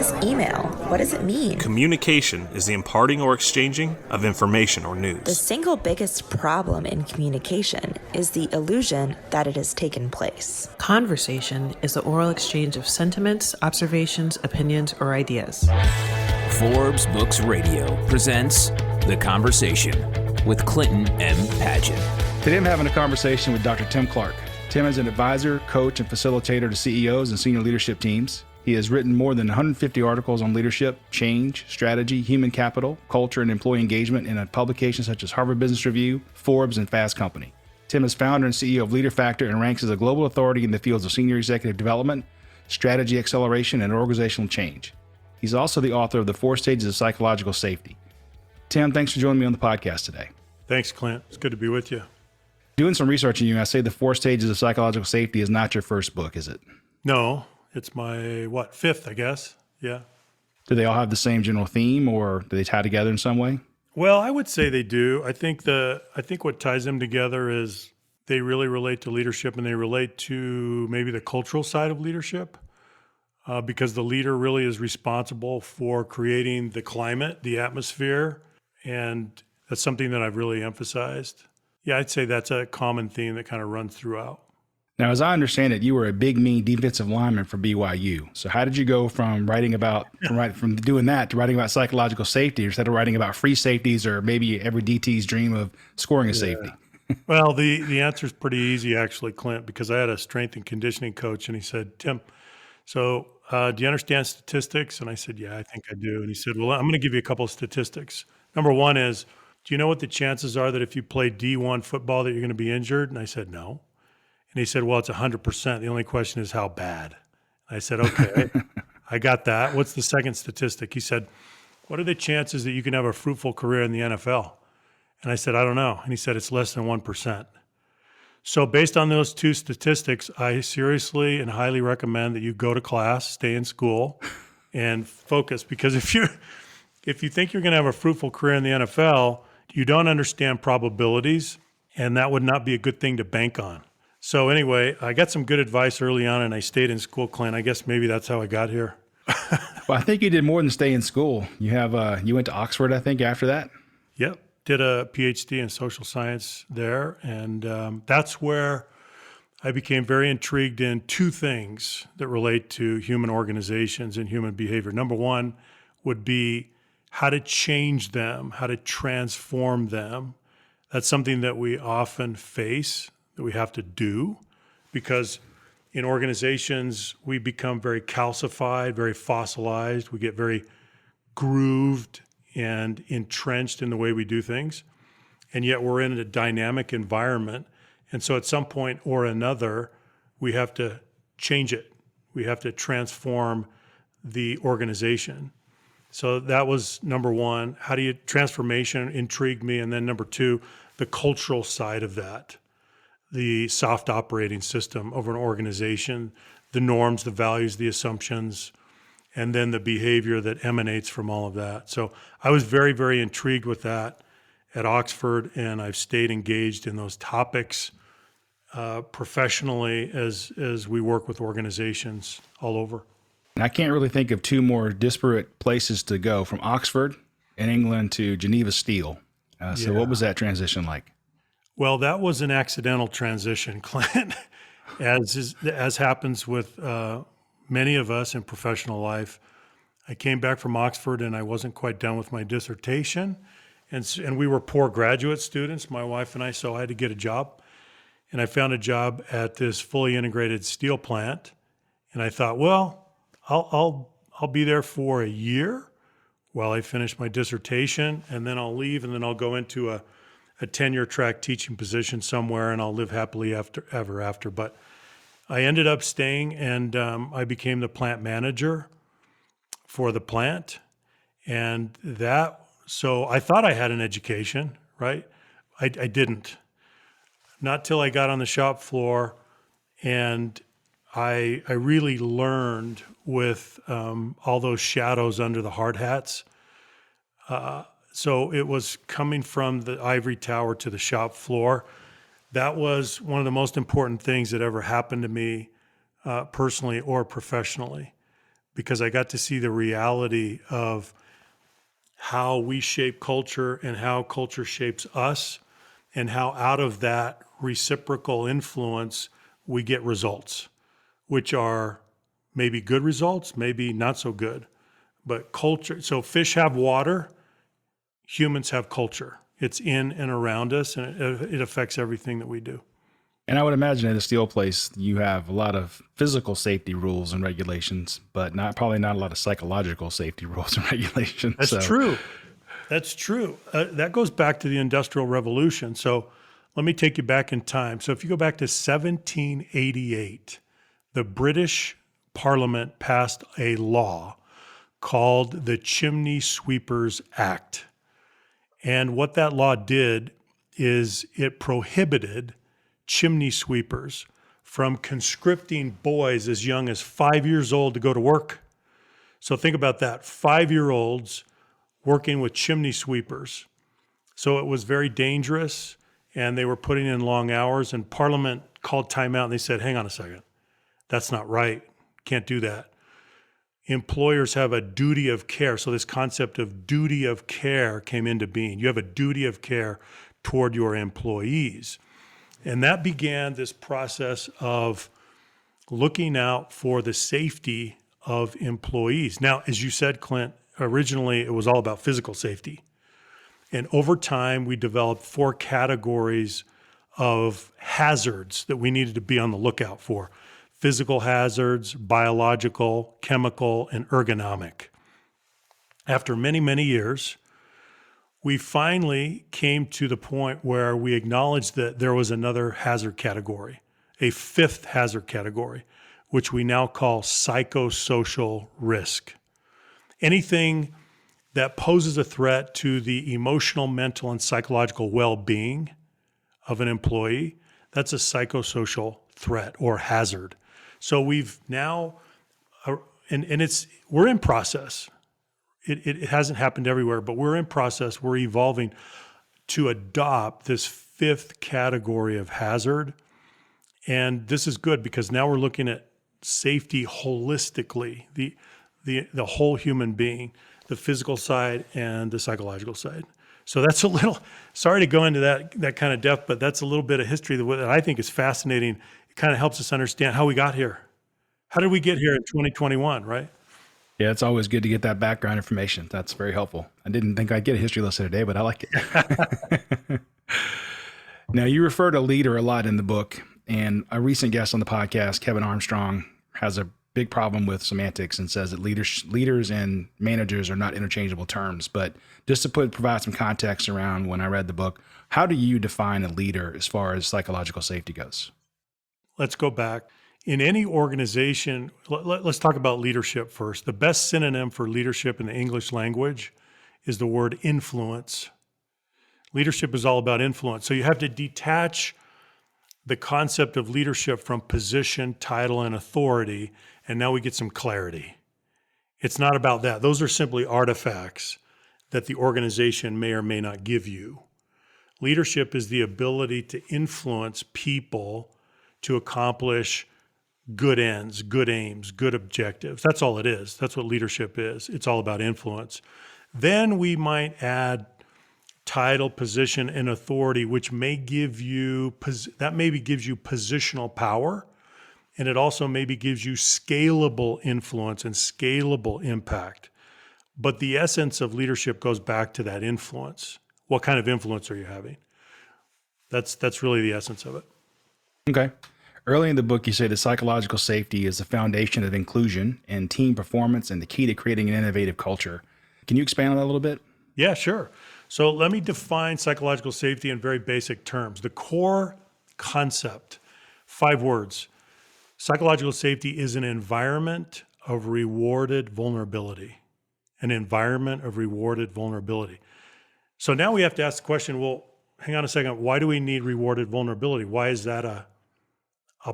this email? What does it mean? Communication is the imparting or exchanging of information or news. The single biggest problem in communication is the illusion that it has taken place. Conversation is the oral exchange of sentiments, observations, opinions, or ideas. Forbes Books Radio presents The Conversation with Clinton M. Padgett. Today I'm having a conversation with Dr. Tim Clark. Tim is an advisor, coach, and facilitator to CEOs and senior leadership teams. He has written more than 150 articles on leadership, change, strategy, human capital, culture, and employee engagement in publications such as Harvard Business Review, Forbes, and Fast Company. Tim is founder and CEO of LeaderFactor and ranks as a global authority in the fields of senior executive development, strategy acceleration, and organizational change. He's also the author of The 4 Stages of Psychological Safety. Tim, thanks for joining me on the podcast today. Thanks, Clint. It's good to be with you. Doing some research on you, I say The 4 Stages of Psychological Safety is not your first book, is it? No, it's my, fifth, I guess. Yeah. Do they all have the same general theme, or do they tie together in some way? Well, I would say they do. I think what ties them together is they really relate to leadership, and they relate to maybe the cultural side of leadership, because the leader really is responsible for creating the climate, the atmosphere, and that's something that I've really emphasized. Yeah, I'd say that's a common theme that kind of runs throughout. Now, as I understand it, you were a big, mean defensive lineman for BYU. So how did you go from doing that to writing about psychological safety, instead of writing about free safeties or maybe every DT's dream of scoring a safety? Well, the answer is pretty easy, actually, Clint, because I had a strength and conditioning coach, and he said, Tim, so do you understand statistics? And I said, yeah, I think I do. And he said, well, I'm going to give you a couple of statistics. Number one is, do you know what the chances are that if you play D1 football that you're going to be injured? And I said, no. And he said, well, it's 100%. The only question is how bad. I said, okay, I got that. What's the second statistic? He said, what are the chances that you can have a fruitful career in the NFL? And I said, I don't know. And he said, it's less than 1%. So based on those two statistics, I seriously and highly recommend that you go to class, stay in school, and focus. Because if you think you're going to have a fruitful career in the NFL, you don't understand probabilities, and that would not be a good thing to bank on. So anyway, I got some good advice early on, and I stayed in school, Clint. I guess maybe that's how I got here. Well, I think you did more than stay in school. You went to Oxford, I think, after that? Yep. Did a PhD in social science there, and that's where I became very intrigued in two things that relate to human organizations and human behavior. Number one would be how to change them, how to transform them. That's something that we often face, that we have to do, because in organizations, we become very calcified, very fossilized. We get very grooved and entrenched in the way we do things. And yet we're in a dynamic environment. And so at some point or another, we have to change it. We have to transform the organization. So that was number one. Transformation intrigued me. And then number two, the cultural side of that, the soft operating system of an organization, the norms, the values, the assumptions, and then the behavior that emanates from all of that. So I was very, very intrigued with that at Oxford, and I've stayed engaged in those topics professionally as we work with organizations all over. And I can't really think of two more disparate places to go, from Oxford in England to Geneva Steel. So what was that transition like? Well, that was an accidental transition, Clint, as happens with many of us in professional life. I came back from Oxford and I wasn't quite done with my dissertation. And we were poor graduate students, my wife and I, so I had to get a job. And I found a job at this fully integrated steel plant. And I thought, well, I'll be there for a year while I finish my dissertation, and then I'll leave, and then I'll go into a tenure track teaching position somewhere, and I'll live happily ever after. But I ended up staying, and I became the plant manager for the plant. So I thought I had an education, right? I didn't. Not till I got on the shop floor, and I really learned with all those shadows under the hard hats. So it was coming from the ivory tower to the shop floor. That was one of the most important things that ever happened to me personally or professionally, because I got to see the reality of how we shape culture and how culture shapes us, and how out of that reciprocal influence we get results, which are maybe good results, maybe not so good. But culture, so fish have water, humans have culture. It's in and around us, and it affects everything that we do. And I would imagine at a steel place, you have a lot of physical safety rules and regulations, but probably not a lot of psychological safety rules and regulations. That's true. That's true. That goes back to the Industrial Revolution. So let me take you back in time. So if you go back to 1788, the British Parliament passed a law called the Chimney Sweepers Act. And what that law did is it prohibited chimney sweepers from conscripting boys as young as 5 years old to go to work. So think about that, 5-year-olds working with chimney sweepers. So it was very dangerous, and they were putting in long hours, and Parliament called timeout, and they said, hang on a second, that's not right, can't do that. Employers have a duty of care. So this concept of duty of care came into being. You have a duty of care toward your employees. And that began this process of looking out for the safety of employees. Now, as you said, Clint, originally it was all about physical safety. And over time, we developed 4 categories of hazards that we needed to be on the lookout for: physical hazards, biological, chemical, and ergonomic. After many, many years, we finally came to the point where we acknowledged that there was another hazard category, a 5th hazard category, which we now call psychosocial risk. Anything that poses a threat to the emotional, mental, and psychological well-being of an employee, that's a psychosocial threat or hazard. So we've now, we're in process. It hasn't happened everywhere, but we're in process. We're evolving to adopt this 5th category of hazard. And this is good because now we're looking at safety holistically, the whole human being, the physical side and the psychological side. So that's a little, sorry to go into that kind of depth, but that's a little bit of history that I think is fascinating. It kind of helps us understand how we got here. How did we get here in 2021, right? Yeah, it's always good to get that background information. That's very helpful. I didn't think I'd get a history lesson today, but I like it. Now, you refer to leader a lot in the book, and a recent guest on the podcast, Kevin Armstrong, has a big problem with semantics and says that leaders and managers are not interchangeable terms. But just to provide some context around when I read the book, how do you define a leader as far as psychological safety goes? Let's go back. In any organization, let's talk about leadership first. The best synonym for leadership in the English language is the word influence. Leadership is all about influence. So you have to detach the concept of leadership from position, title, and authority, and now we get some clarity. It's not about that. Those are simply artifacts that the organization may or may not give you. Leadership is the ability to influence people to accomplish good ends, good aims, good objectives. That's all it is. That's what leadership is. It's all about influence. Then we might add title, position, and authority, which may give you, that maybe gives you positional power, and it also maybe gives you scalable influence and scalable impact. But the essence of leadership goes back to that influence. What kind of influence are you having? That's really the essence of it. Okay. Early in the book, you say that psychological safety is the foundation of inclusion and team performance and the key to creating an innovative culture. Can you expand on that a little bit? Yeah, sure. So let me define psychological safety in very basic terms. The core concept, 5 words. Psychological safety is an environment of rewarded vulnerability. An environment of rewarded vulnerability. So now we have to ask the question, well, hang on a second, why do we need rewarded vulnerability? Why is that a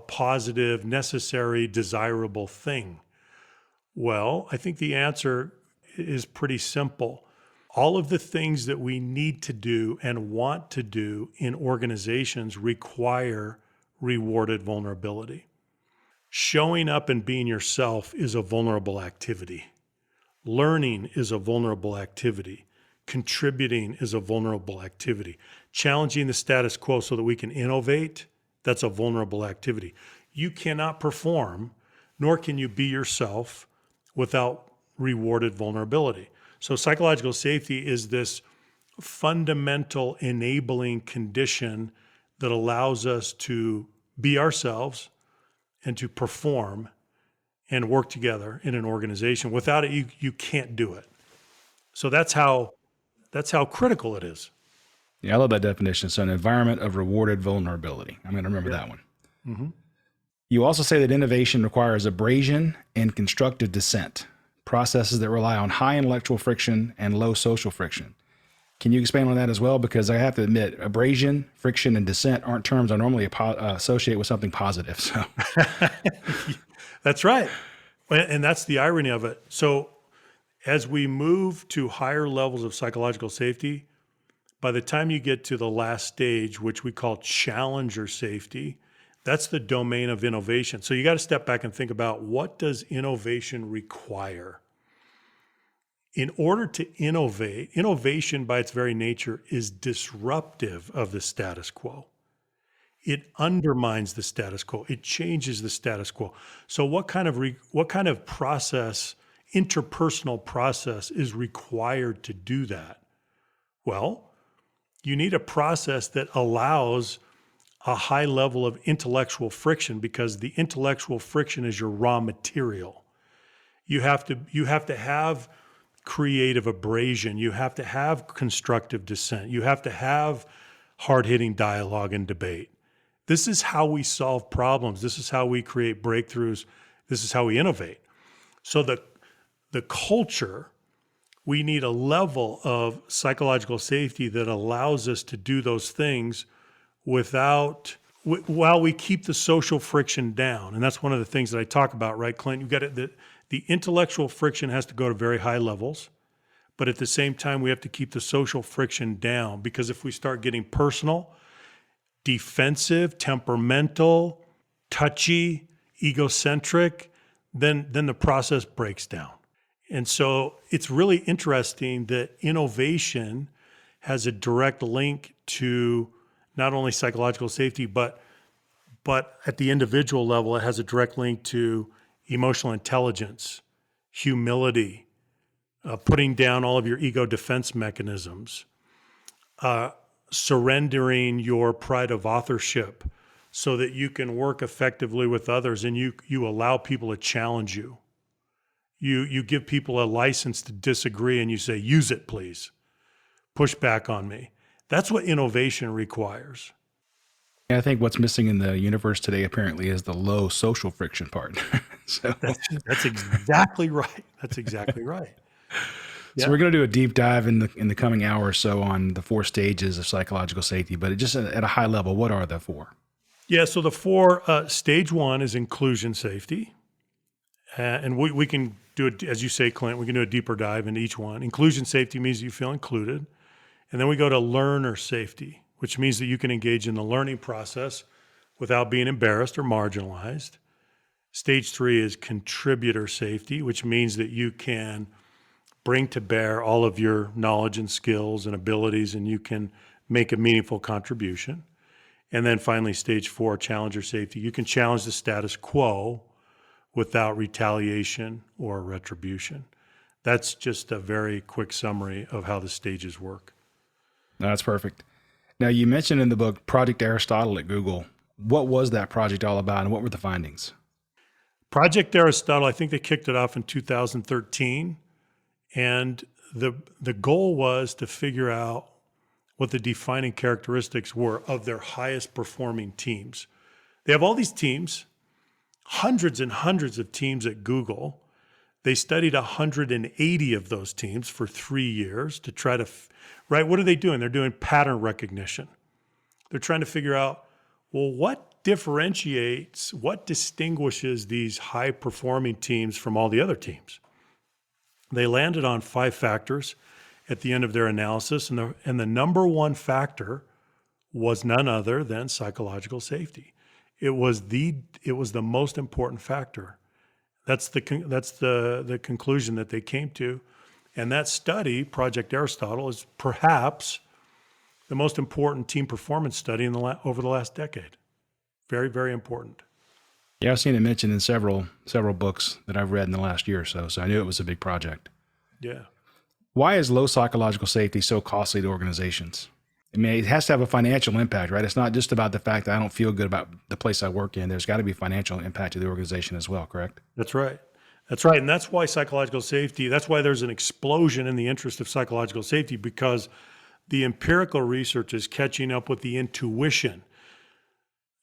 positive, necessary, desirable thing? Well, I think the answer is pretty simple. All of the things that we need to do and want to do in organizations require rewarded vulnerability. Showing up and being yourself is a vulnerable activity. Learning is a vulnerable activity. Contributing is a vulnerable activity. Challenging the status quo so that we can innovate, that's a vulnerable activity. You cannot perform, nor can you be yourself without rewarded vulnerability. So psychological safety is this fundamental enabling condition that allows us to be ourselves and to perform and work together in an organization. Without it, you can't do it. So that's how critical it is. Yeah, I love that definition. So an environment of rewarded vulnerability. I'm going to remember that one. Mm-hmm. You also say that innovation requires abrasion and constructive dissent, processes that rely on high intellectual friction and low social friction. Can you expand on that as well? Because I have to admit, abrasion, friction, and dissent aren't terms I normally associate with something positive. So That's right. And that's the irony of it. So as we move to higher levels of psychological safety, by the time you get to the last stage, which we call challenger safety, that's the domain of innovation. So you got to step back and think about, what does innovation require? In order to innovate, innovation by its very nature is disruptive of the status quo. It undermines the status quo. It changes the status quo. So what kind of process, interpersonal process, is required to do that? Well, you need a process that allows a high level of intellectual friction, because the intellectual friction is your raw material. You have to have creative abrasion. You have to have constructive dissent. You have to have hard-hitting dialogue and debate. This is how we solve problems. This is how we create breakthroughs. This is how we innovate. So the culture, we need a level of psychological safety that allows us to do those things while we keep the social friction down. And that's one of the things that I talk about, right, Clint? You've got it. The intellectual friction has to go to very high levels, but at the same time, we have to keep the social friction down, because if we start getting personal, defensive, temperamental, touchy, egocentric, then the process breaks down. And so it's really interesting that innovation has a direct link to not only psychological safety, but at the individual level, it has a direct link to emotional intelligence, humility, putting down all of your ego defense mechanisms, surrendering your pride of authorship so that you can work effectively with others, and you allow people to challenge you. You give people a license to disagree, and you say, use it, please. Push back on me. That's what innovation requires. I think what's missing in the universe today apparently is the low social friction part. So That's exactly right. That's exactly right. So we're going to do a deep dive in the coming hour or so on the 4 stages of psychological safety, but just at a high level, what are the 4? Yeah, so the 4, stage 1 is inclusion safety. And we can do it, as you say, Clint, we can do a deeper dive into each one. Inclusion safety means you feel included. And then we go to learner safety, which means that you can engage in the learning process without being embarrassed or marginalized. Stage 3 is contributor safety, which means that you can bring to bear all of your knowledge and skills and abilities, and you can make a meaningful contribution. And then finally, stage 4, challenger safety. You can challenge the status quo without retaliation or retribution. That's just a very quick summary of how the stages work. No, that's perfect. Now, you mentioned in the book Project Aristotle at Google. What was that project all about, and what were the findings? Project Aristotle, I think they kicked it off in 2013. And the goal was to figure out what the defining characteristics were of their highest performing teams. They have all these teams, hundreds and hundreds of teams at Google. They studied 180 of those teams for 3 years to try to, right? What are they doing? They're doing pattern recognition. They're trying to figure out, well, what differentiates, what distinguishes these high performing teams from all the other teams? They landed on 5 factors at the end of their analysis, and the number one factor was none other than psychological safety. It was the most important factor. That's the conclusion that they came to. And that study, Project Aristotle, is perhaps the most important team performance study over the last decade. Very, very important. Yeah, I've seen it mentioned in several books that I've read in the last year or so, so I knew it was a big project. Yeah. Why is low psychological safety so costly to organizations? I mean, it has to have a financial impact, right? It's not just about the fact that I don't feel good about the place I work in. There's got to be financial impact to the organization as well, correct? That's right. That's right. And that's why psychological safety, that's why there's an explosion in the interest of psychological safety, because the empirical research is catching up with the intuition.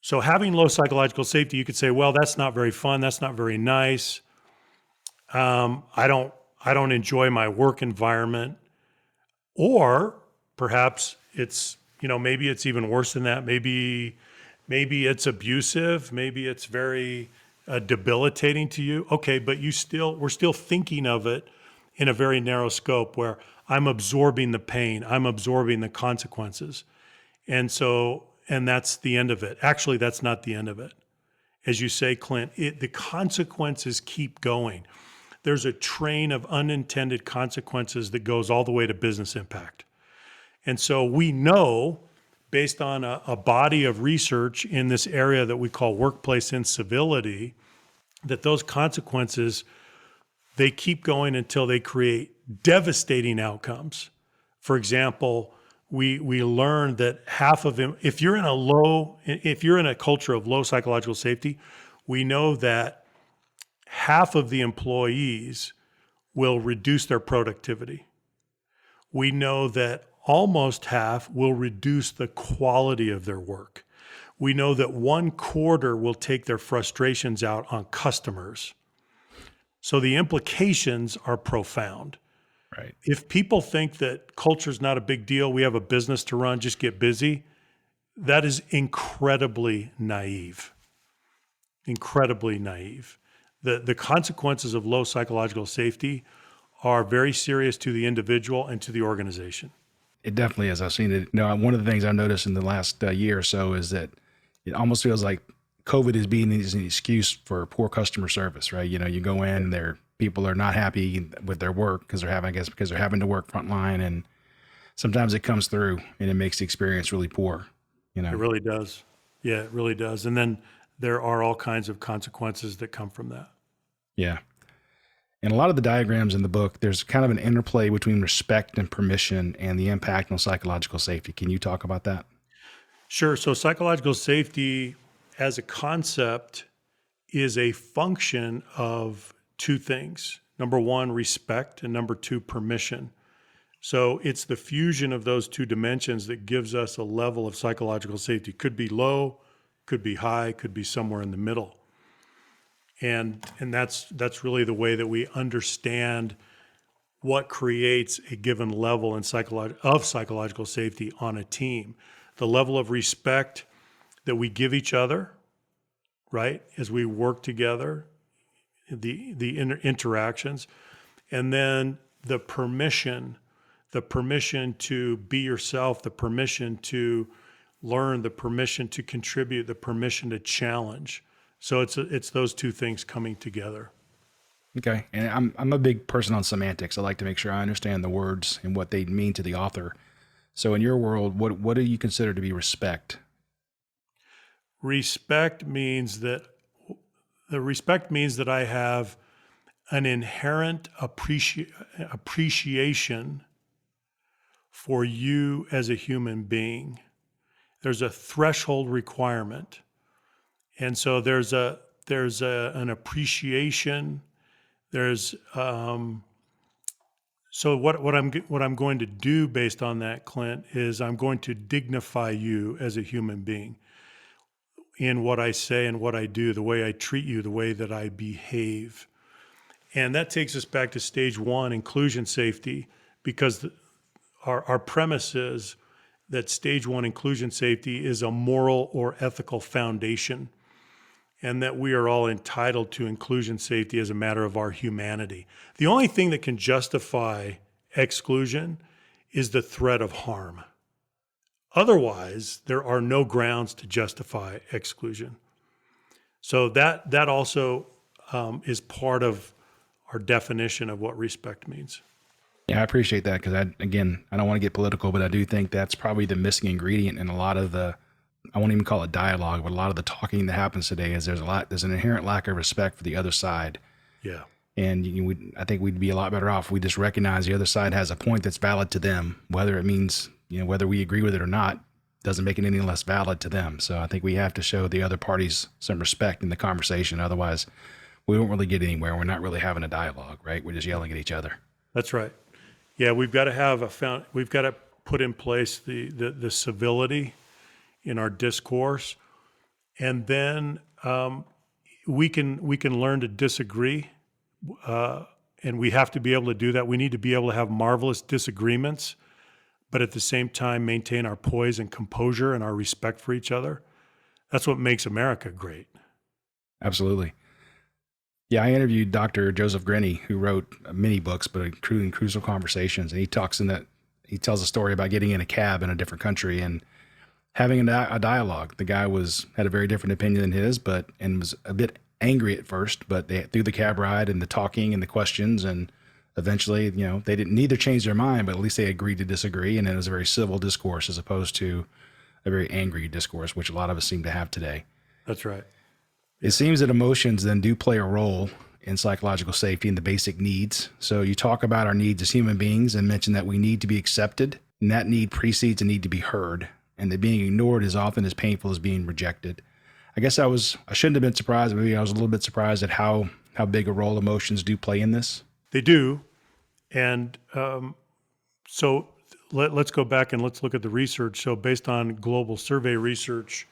So having low psychological safety, you could say, well, that's not very fun. That's not very nice. I don't enjoy my work environment. Or perhaps it's, maybe it's even worse than that. Maybe it's abusive. Maybe it's very debilitating to you. Okay, but we're still thinking of it in a very narrow scope where I'm absorbing the pain, I'm absorbing the consequences. And that's the end of it. Actually, that's not the end of it. As you say, Clint, the consequences keep going. There's a train of unintended consequences that goes all the way to business impact. And so we know, based on a body of research in this area that we call workplace incivility, that those consequences, they keep going until they create devastating outcomes. For example, we learned that if you're in a culture of low psychological safety, we know that half of the employees will reduce their productivity. We know that almost half will reduce the quality of their work. We know that 1/4 will take their frustrations out on customers. So the implications are profound. Right. If people think that culture is not a big deal, we have a business to run, just get busy, that is incredibly naive. Incredibly naive. The consequences of low psychological safety are very serious to the individual and to the organization. It definitely is. I've seen it. One of the things I've noticed in the last year or so is that it almost feels like COVID is being an excuse for poor customer service, right? You go in there, people are not happy with their work because they're having to work frontline, and sometimes it comes through and it makes the experience really poor. It really does. Yeah, it really does. And then there are all kinds of consequences that come from that. Yeah. In a lot of the diagrams in the book, there's kind of an interplay between respect and permission and the impact on psychological safety. Can you talk about that? Sure. So psychological safety as a concept is a function of two things. Number one, respect, and number two, permission. So it's the fusion of those two dimensions that gives us a level of psychological safety. Could be low, could be high, could be somewhere in the middle. And that's really the way that we understand what creates a given level of psychological safety on a team. The level of respect that we give each other, right, as we work together, the interactions, and then the permission to be yourself, the permission to learn, the permission to contribute, the permission to challenge. So it's those two things coming together. Okay. And I'm a big person on semantics. I like to make sure I understand the words and what they mean to the author. So in your world, what do you consider to be respect? Respect means that I have an inherent appreciation for you as a human being. There's a threshold requirement. And so there's an appreciation. So what I'm going to do based on that, Clint, is I'm going to dignify you as a human being in what I say and what I do, the way I treat you, the way that I behave. And that takes us back to stage one, inclusion safety, because our premise is that stage one inclusion safety is a moral or ethical foundation, and that we are all entitled to inclusion safety as a matter of our humanity. The only thing that can justify exclusion is the threat of harm. Otherwise, there are no grounds to justify exclusion. So that also is part of our definition of what respect means. Yeah, I appreciate that because I don't want to get political, but I do think that's probably the missing ingredient in a lot of the, I won't even call it dialogue, but a lot of the talking that happens today is there's an inherent lack of respect for the other side. Yeah. And I think we'd be a lot better off if we just recognize the other side has a point that's valid to them, whether it means, whether we agree with it or not, doesn't make it any less valid to them. So I think we have to show the other parties some respect in the conversation. Otherwise, we won't really get anywhere. We're not really having a dialogue, right? We're just yelling at each other. That's right. Yeah, we've got to put in place the civility in our discourse, and then we can learn to disagree, and we have to be able to do that. We need to be able to have marvelous disagreements, but at the same time maintain our poise and composure and our respect for each other. That's what makes America great. Absolutely. Yeah, I interviewed Dr. Joseph Grenny, who wrote many books, but including Crucial Conversations. And he tells a story about getting in a cab in a different country and having a dialogue. The guy had a very different opinion than his, and was a bit angry at first, but through the cab ride and the talking and the questions, and eventually, they didn't neither change their mind, but at least they agreed to disagree. And it was a very civil discourse as opposed to a very angry discourse, which a lot of us seem to have today. That's right. It seems that emotions then do play a role in psychological safety and the basic needs. So you talk about our needs as human beings and mention that we need to be accepted, and that need precedes a need to be heard, and that being ignored is often as painful as being rejected. I guess I shouldn't have been surprised. Maybe I was a little bit surprised at how big a role emotions do play in this. They do. And so let's go back and let's look at the research. So based on global survey research,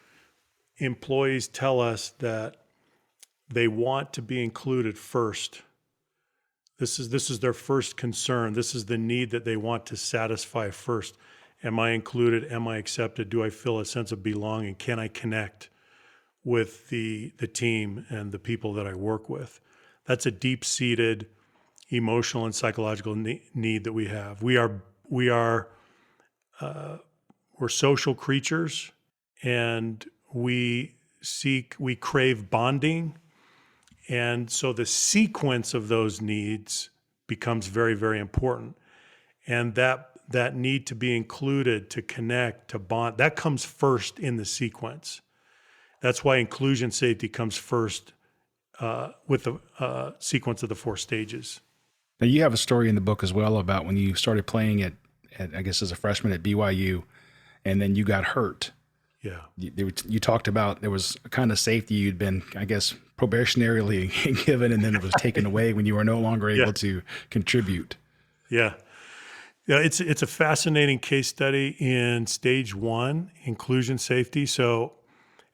employees tell us that they want to be included first. This is their first concern. This is the need that they want to satisfy first. Am I included? Am I accepted? Do I feel a sense of belonging? Can I connect with the team and the people that I work with? That's a deep-seated emotional and psychological need that we have. We're social creatures, and we crave bonding. And so the sequence of those needs becomes very, very important. And that need to be included, to connect, to bond, that comes first in the sequence. That's why inclusion safety comes first with the sequence of the 4 stages. Now, you have a story in the book as well about when you started playing at I guess as a freshman at BYU, and then you got hurt. Yeah. You talked about there was a kind of safety you'd been, I guess, probationarily given, and then it was taken away when you were no longer able to contribute. Yeah. Yeah, it's a fascinating case study in stage 1, inclusion safety. So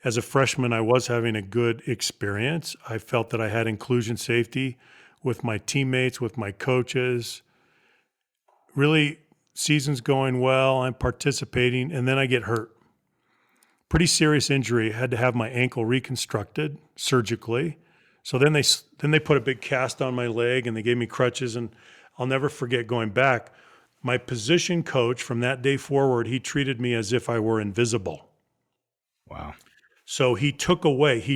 as a freshman, I was having a good experience. I felt that I had inclusion safety with my teammates, with my coaches. Really, season's going well, I'm participating, and then I get hurt. Pretty serious injury. I had to have my ankle reconstructed surgically. So then they put a big cast on my leg, and they gave me crutches, and I'll never forget going back. My position coach from that day forward, he treated me as if I were invisible. Wow. So he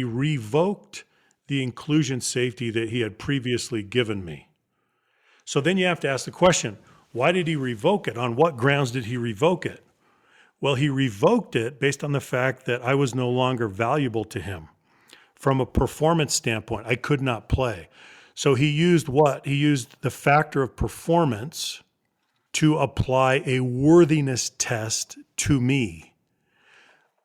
revoked the inclusion safety that he had previously given me. So then you have to ask the question, why did he revoke it? On what grounds did he revoke it? Well, he revoked it based on the fact that I was no longer valuable to him. From a performance standpoint, I could not play. So he used what? He used the factor of performance to apply a worthiness test to me.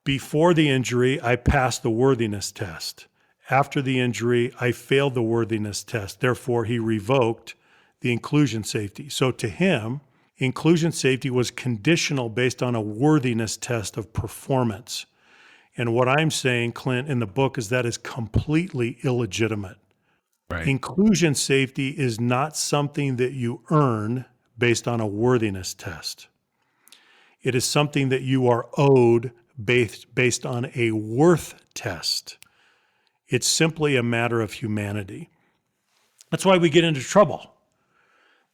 Before the injury, I passed the worthiness test. After the injury, I failed the worthiness test. Therefore, he revoked the inclusion safety. So to him, inclusion safety was conditional based on a worthiness test of performance. And what I'm saying, Clint, in the book is that is completely illegitimate. Right. Inclusion safety is not something that you earn based on a worthiness test. It is something that you are owed based on a worth test. It's simply a matter of humanity. That's why we get into trouble.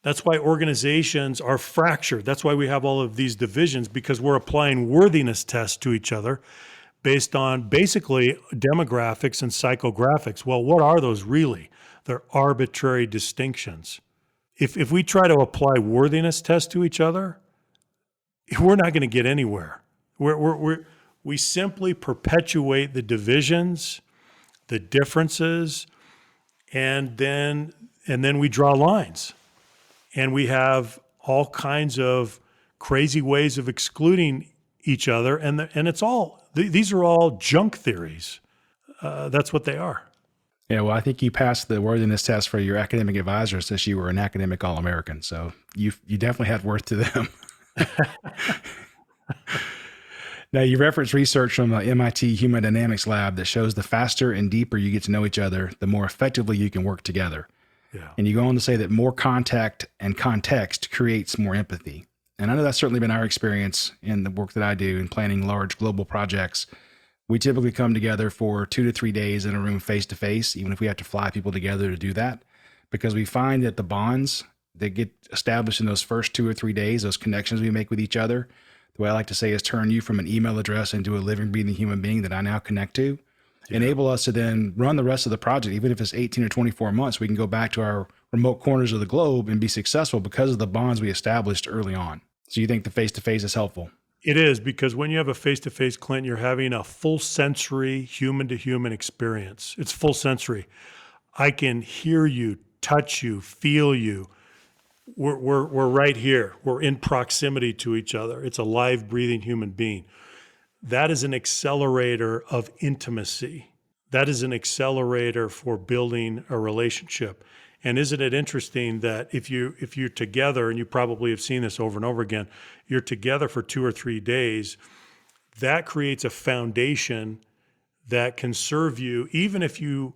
That's why organizations are fractured. That's why we have all of these divisions, because we're applying worthiness tests to each other based on basically demographics and psychographics. Well, what are those really? They're arbitrary distinctions. If we try to apply worthiness tests to each other, we're not going to get anywhere. We simply perpetuate the divisions, the differences, and then we draw lines. And we have all kinds of crazy ways of excluding each other, and it's all, these are all junk theories. That's what they are. Yeah, well, I think you passed the worthiness test for your academic advisor since you were an academic All-American. So you definitely had worth to them. Now, you reference research from the MIT Human Dynamics Lab that shows the faster and deeper you get to know each other, the more effectively you can work together. Yeah. And you go on to say that more contact and context creates more empathy. And I know that's certainly been our experience in the work that I do in planning large global projects. We typically come together for 2 to 3 days in a room face to face, even if we have to fly people together to do that, because we find that the bonds that get established in those first 2 or 3 days, those connections we make with each other, the way I like to say is turn you from an email address into a living, breathing human being that I now connect to, enable us to then run the rest of the project. Even if it's 18 or 24 months, we can go back to our remote corners of the globe and be successful because of the bonds we established early on. So you think the face-to-face is helpful? It is, because when you have a face-to-face, Clint, you're having a full sensory human-to-human experience. It's full sensory. I can hear you, touch you, feel you. We're right here. We're in proximity to each other. It's a live, breathing human being. That is an accelerator of intimacy. That is an accelerator for building a relationship. And isn't it interesting that if you're together, and you probably have seen this over and over again, you're together for 2 or 3 days, that creates a foundation that can serve you, even if you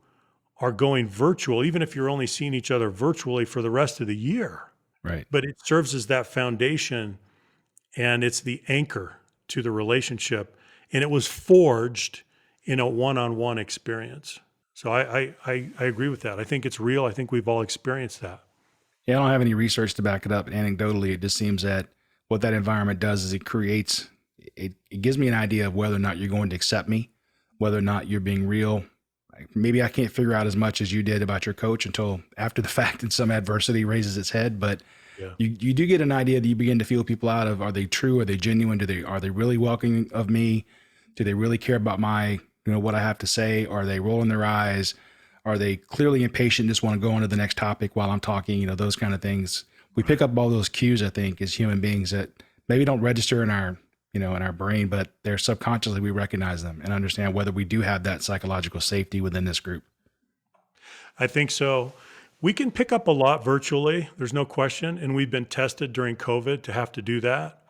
are going virtual, even if you're only seeing each other virtually for the rest of the year. Right. But it serves as that foundation, and it's the anchor to the relationship. And it was forged in a one-on-one experience. So I agree with that. I think it's real. I think we've all experienced that. Yeah, I don't have any research to back it up. Anecdotally, it just seems that what that environment does is it gives me an idea of whether or not you're going to accept me, whether or not you're being real. Maybe I can't figure out as much as you did about your coach until after the fact and some adversity raises its head. But you do get an idea that you begin to feel people out of, are they true? Are they genuine? Are they really welcoming of me? Do they really care about my, what I have to say? Are they rolling their eyes? Are they clearly impatient and just want to go on to the next topic while I'm talking? Those kind of things. We pick up all those cues, I think, as human beings that maybe don't register in our, in our brain, but they're subconsciously, we recognize them and understand whether we do have that psychological safety within this group. I think so. We can pick up a lot virtually. There's no question. And we've been tested during COVID to have to do that.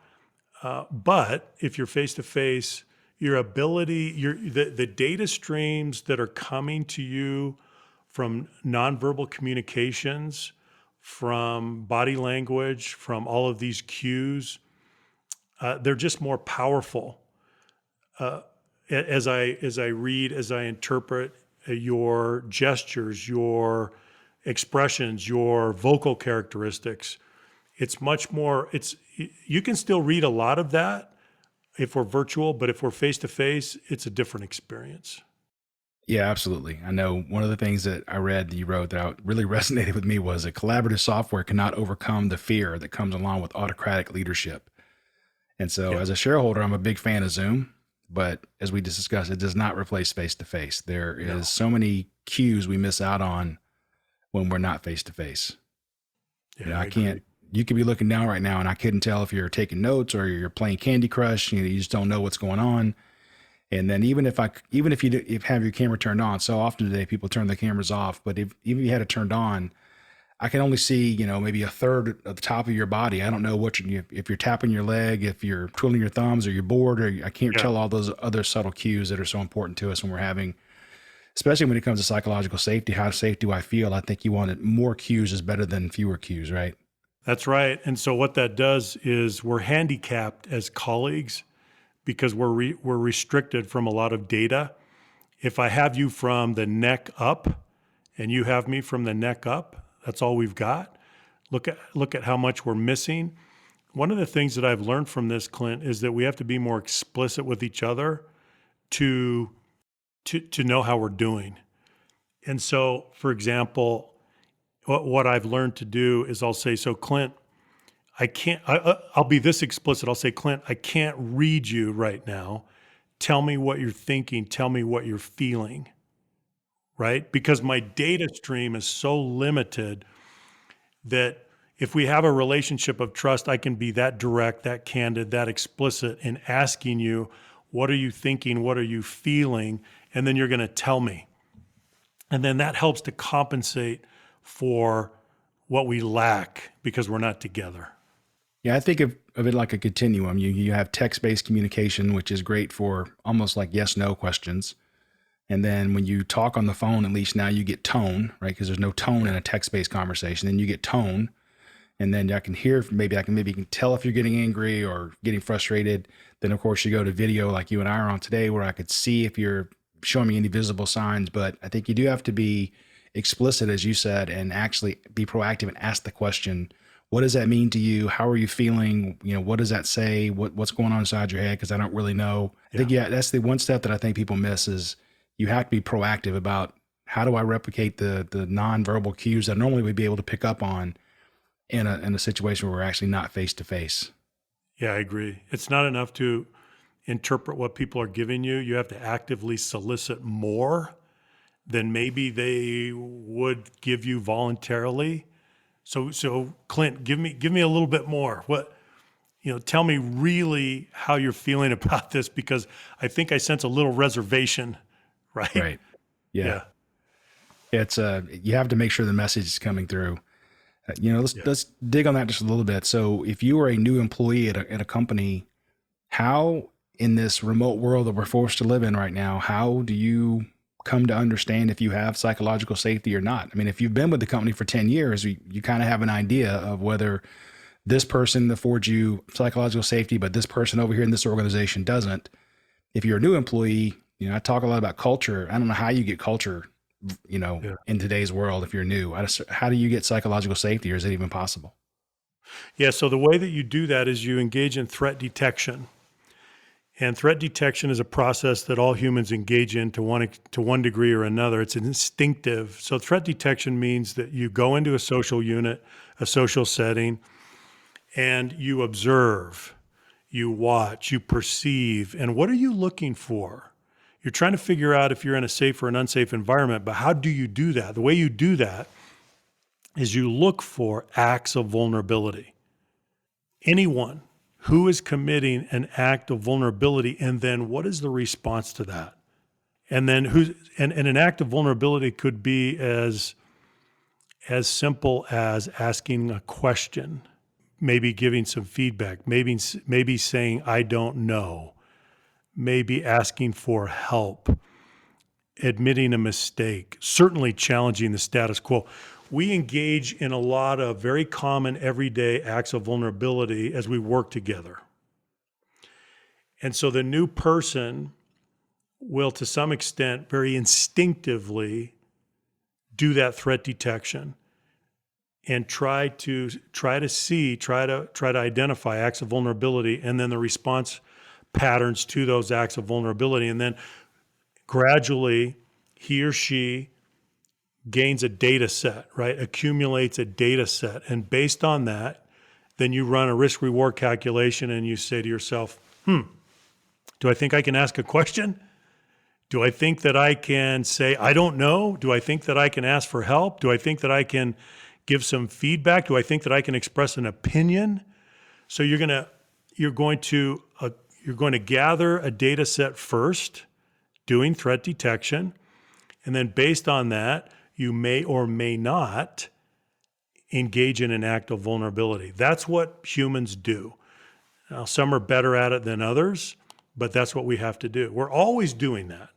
But if you're face-to-face, your ability, the data streams that are coming to you from nonverbal communications, from body language, from all of these cues, they're just more powerful. As I read, as I interpret your gestures, your expressions, your vocal characteristics, it's much more. You can still read a lot of that if we're virtual, but if we're face-to-face, it's a different experience. Yeah, absolutely. I know one of the things that I read that you wrote that really resonated with me was that collaborative software cannot overcome the fear that comes along with autocratic leadership. And so as a shareholder, I'm a big fan of Zoom, but as we just discussed, it does not replace face-to-face. There is so many cues we miss out on when we're not face-to-face. Yeah, I can't. You could be looking down right now and I couldn't tell if you're taking notes or you're playing Candy Crush. You just don't know what's going on. And then even if you have your camera turned on, so often today people turn the cameras off, but even if you had it turned on, I can only see, maybe a third of the top of your body. I don't know if you're tapping your leg, if you're twiddling your thumbs or you're bored, or I can't tell all those other subtle cues that are so important to us when we're having, especially when it comes to psychological safety. How safe do I feel? I think you wanted more cues is better than fewer cues, right? That's right. And so what that does is we're handicapped as colleagues because we're restricted from a lot of data. If I have you from the neck up and you have me from the neck up, that's all we've got. Look at how much we're missing. One of the things that I've learned from this, Clint, is that we have to be more explicit with each other to know how we're doing. And so, for example, what I've learned to do is I'll say, so Clint, I'll be this explicit. I'll say, Clint, I can't read you right now. Tell me what you're thinking. Tell me what you're feeling, right? Because my data stream is so limited that if we have a relationship of trust, I can be that direct, that candid, that explicit in asking you, what are you thinking? What are you feeling? And then you're going to tell me. And then that helps to compensate for what we lack because we're not together. Yeah, I think of it like a continuum. You have text-based communication, which is great for almost like yes/no questions. And then when you talk on the phone, at least now you get tone, right? Because there's no tone in a text-based conversation. Then you get tone. And then I can hear, maybe you can tell if you're getting angry or getting frustrated. Then of course you go to video like you and I are on today, where I could see if you're showing me any visible signs. But I think you do have to be explicit, as you said, and actually be proactive and ask the question, what does that mean to you? How are you feeling? What does that say? What's going on inside your head? Because I don't really know. I think, that's the one step that I think people miss is you have to be proactive about how do I replicate the nonverbal cues that normally we'd be able to pick up on in a situation where we're actually not face to face. Yeah, I agree. It's not enough to interpret what people are giving you. You have to actively solicit more than maybe they would give you voluntarily. So Clint, give me a little bit more. Tell me really how you're feeling about this, because I think I sense a little reservation, right? Right. Yeah. It's you have to make sure the message is coming through. Let's dig on that just a little bit. So if you are a new employee at a company, how in this remote world that we're forced to live in right now, how do you come to understand if you have psychological safety or not? I mean, if you've been with the company for 10 years, you kind of have an idea of whether this person affords you psychological safety, but this person over here in this organization doesn't. If you're a new employee, I talk a lot about culture. I don't know how you get culture in today's world. If you're new, how do you get psychological safety, or is it even possible? Yeah. So the way that you do that is you engage in threat detection. And threat detection is a process that all humans engage in to one degree or another. It's instinctive. So threat detection means that you go into a social unit, a social setting, and you observe, you watch, you perceive. And what are you looking for? You're trying to figure out if you're in a safe or an unsafe environment, but how do you do that? The way you do that is you look for acts of vulnerability. Anyone who is committing an act of vulnerability, and then what is the response to that? And then and an act of vulnerability could be as simple as asking a question, maybe giving some feedback, maybe saying, I don't know, maybe asking for help, admitting a mistake, certainly challenging the status quo. We engage in a lot of very common everyday acts of vulnerability as we work together. And so the new person will, to some extent, very instinctively do that threat detection and try to identify acts of vulnerability, and then the response patterns to those acts of vulnerability. And then gradually he or she gains a data set, right? Accumulates a data set. And based on that, then you run a risk reward calculation and you say to yourself, do I think I can ask a question? Do I think that I can say, I don't know? Do I think that I can ask for help? Do I think that I can give some feedback? Do I think that I can express an opinion? So you're going to gather a data set first, doing threat detection. And then based on that, you may or may not engage in an act of vulnerability. That's what humans do. Now, some are better at it than others, but that's what we have to do. We're always doing that.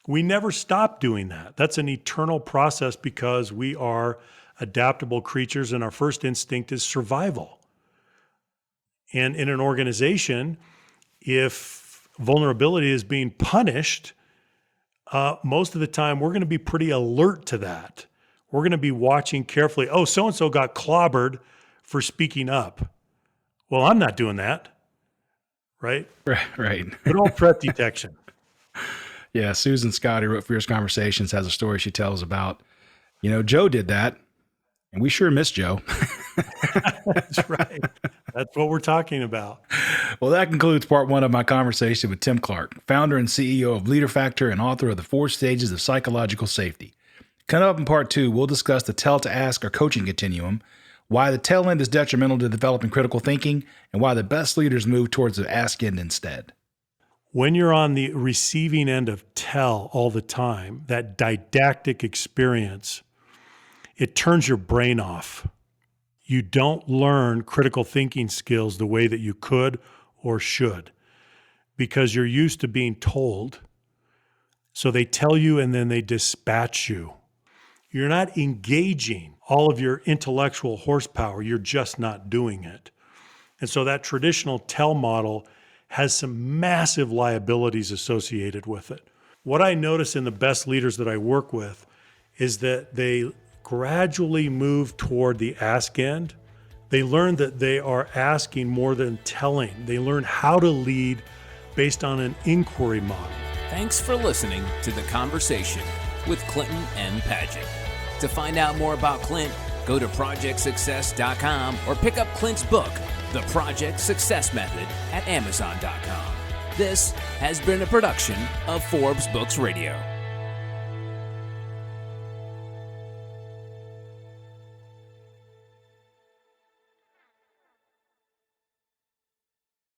We never stop doing that. That's an eternal process because we are adaptable creatures and our first instinct is survival. And in an organization, if vulnerability is being punished, most of the time we're going to be pretty alert to that. We're going to be watching carefully. Oh, so-and-so got clobbered for speaking up. Well, I'm not doing that, right? Right. Good old threat detection. Yeah, Susan Scott, who wrote Fierce Conversations, has a story she tells about, Joe did that, and we sure miss Joe. That's right. That's what we're talking about. Well, that concludes part one of my conversation with Tim Clark, founder and CEO of LeaderFactor and author of The 4 Stages of Psychological Safety. Coming up in part two, we'll discuss the tell to ask or coaching continuum, why the tail end is detrimental to developing critical thinking, and why the best leaders move towards the ask end instead. When you're on the receiving end of tell all the time, that didactic experience, it turns your brain off. You don't learn critical thinking skills the way that you could or should because you're used to being told. So they tell you and then they dispatch you. You're not engaging all of your intellectual horsepower. You're just not doing it. And so that traditional tell model has some massive liabilities associated with it. What I notice in the best leaders that I work with is that they gradually move toward the ask end. They learn that they are asking more than telling. They learn how to lead based on an inquiry model. Thanks for listening to The Conversation with Clinton M. Padgett. To find out more about Clint, go to projectsuccess.com or pick up Clint's book, The Project Success Method, at Amazon.com. This has been a production of Forbes Books Radio.